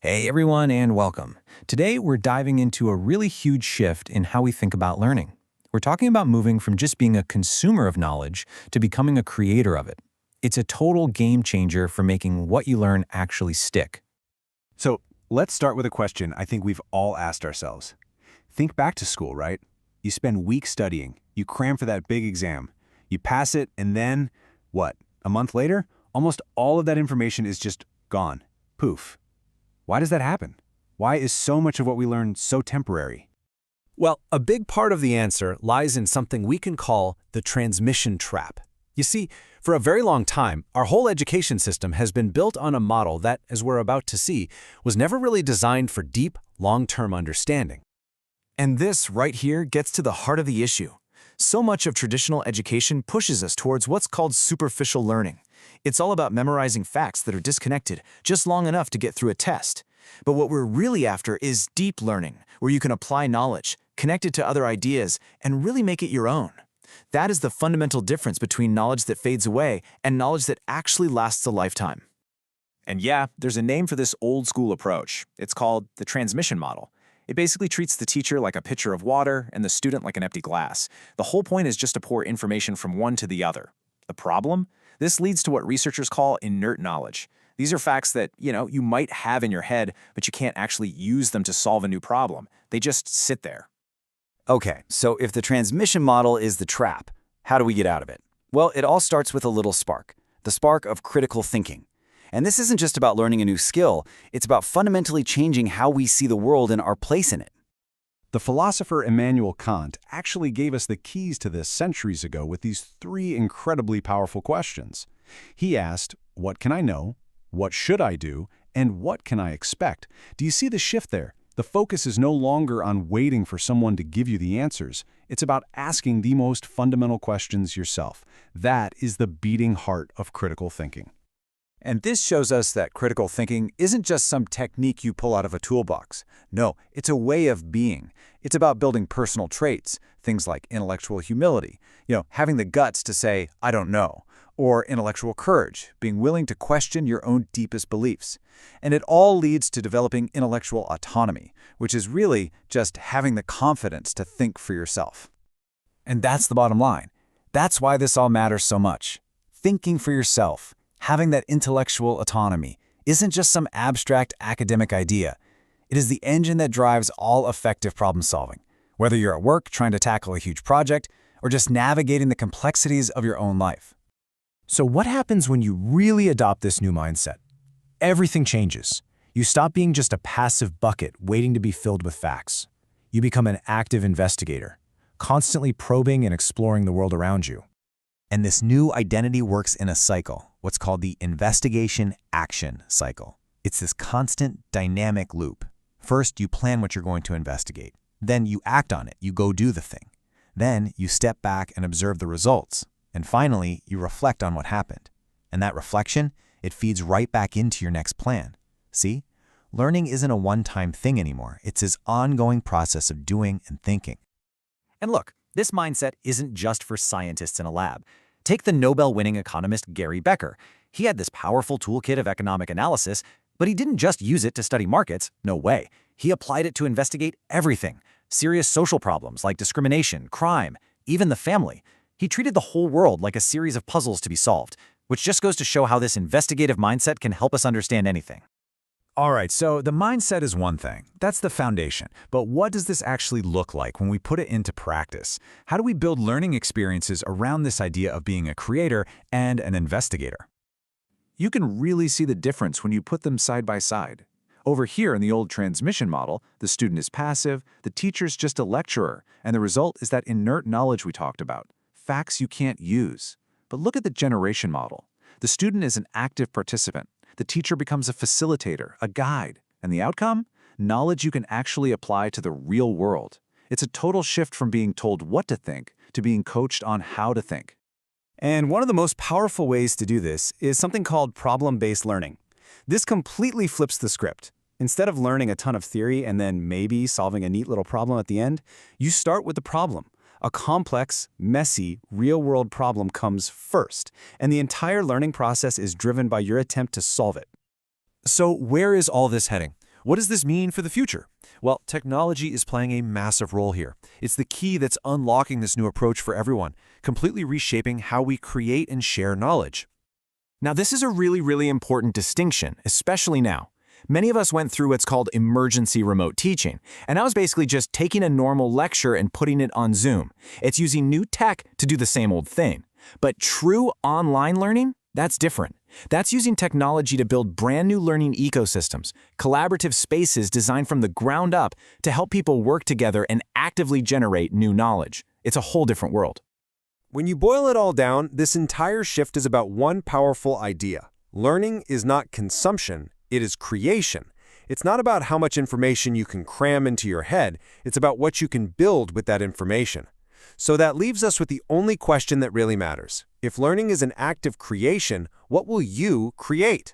Hey everyone, and welcome. Today we're diving into a really huge shift in how we think about learning. We're talking about moving from just being a consumer of knowledge to becoming a creator of it. It's a total game changer for making what you learn actually stick. So let's start with a question I think we've all asked ourselves. Think back to school, right? You spend weeks studying, you cram for that big exam, you pass it, and then, what, a month later, almost all of that information is just gone. Poof. Why does that happen? Why is so much of what we learn so temporary? Well, a big part of the answer lies in something we can call the transmission trap. You see, for a very long time, our whole education system has been built on a model that, as we're about to see, was never really designed for deep, long-term understanding. And this right here gets to the heart of the issue. So much of traditional education pushes us towards what's called superficial learning. It's all about memorizing facts that are disconnected just long enough to get through a test. But what we're really after is deep learning, where you can apply knowledge, connect it to other ideas, and really make it your own. That is the fundamental difference between knowledge that fades away and knowledge that actually lasts a lifetime. And yeah, there's a name for this old-school approach. It's called the transmission model. It basically treats the teacher like a pitcher of water and the student like an empty glass. The whole point is just to pour information from one to the other. The problem? This leads to what researchers call inert knowledge. These are facts that, you might have in your head, but you can't actually use them to solve a new problem. They just sit there. Okay, so if the transmission model is the trap, how do we get out of it? Well, it all starts with a little spark, the spark of critical thinking. And this isn't just about learning a new skill, it's about fundamentally changing how we see the world and our place in it. The philosopher Immanuel Kant actually gave us the keys to this centuries ago with these three incredibly powerful questions. He asked, what can I know? What should I do? And what can I expect? Do you see the shift there? The focus is no longer on waiting for someone to give you the answers. It's about asking the most fundamental questions yourself. That is the beating heart of critical thinking. And this shows us that critical thinking isn't just some technique you pull out of a toolbox. No, it's a way of being. It's about building personal traits, things like intellectual humility, having the guts to say, I don't know, or intellectual courage, being willing to question your own deepest beliefs. And it all leads to developing intellectual autonomy, which is really just having the confidence to think for yourself. And that's the bottom line. That's why this all matters so much. Thinking for yourself, having that intellectual autonomy, isn't just some abstract academic idea. It is the engine that drives all effective problem solving, whether you're at work trying to tackle a huge project or just navigating the complexities of your own life. So what happens when you really adopt this new mindset? Everything changes. You stop being just a passive bucket waiting to be filled with facts. You become an active investigator, constantly probing and exploring the world around you. And this new identity works in a cycle, what's called the investigation-action cycle. It's this constant, dynamic loop. First, you plan what you're going to investigate. Then you act on it. You go do the thing. Then you step back and observe the results. And finally, you reflect on what happened. And that reflection, it feeds right back into your next plan. See? Learning isn't a one-time thing anymore. It's this ongoing process of doing and thinking. And look, this mindset isn't just for scientists in a lab. Take the Nobel-winning economist Gary Becker. He had this powerful toolkit of economic analysis, but he didn't just use it to study markets. No way. He applied it to investigate everything. Serious social problems like discrimination, crime, even the family. He treated the whole world like a series of puzzles to be solved, which just goes to show how this investigative mindset can help us understand anything. All right, so the mindset is one thing. That's the foundation. But what does this actually look like when we put it into practice? How do we build learning experiences around this idea of being a creator and an investigator? You can really see the difference when you put them side by side. Over here in the old transmission model, the student is passive, the teacher's just a lecturer, and the result is that inert knowledge we talked about, facts you can't use. But look at the generation model. The student is an active participant. The teacher becomes a facilitator, a guide. And the outcome? Knowledge you can actually apply to the real world. It's a total shift from being told what to think to being coached on how to think. And one of the most powerful ways to do this is something called problem-based learning. This completely flips the script. Instead of learning a ton of theory and then maybe solving a neat little problem at the end, you start with the problem. A complex, messy, real-world problem comes first, and the entire learning process is driven by your attempt to solve it. So where is all this heading? What does this mean for the future? Well, technology is playing a massive role here. It's the key that's unlocking this new approach for everyone, completely reshaping how we create and share knowledge. Now, this is a really important distinction, especially now. Many of us went through what's called emergency remote teaching, and that was basically just taking a normal lecture and putting it on Zoom. It's using new tech to do the same old thing. But true online learning? That's different. That's using technology to build brand new learning ecosystems, collaborative spaces designed from the ground up to help people work together and actively generate new knowledge. It's a whole different world. When you boil it all down, this entire shift is about one powerful idea. Learning is not consumption, it is creation. It's not about how much information you can cram into your head, it's about what you can build with that information. So that leaves us with the only question that really matters. If learning is an act of creation, what will you create?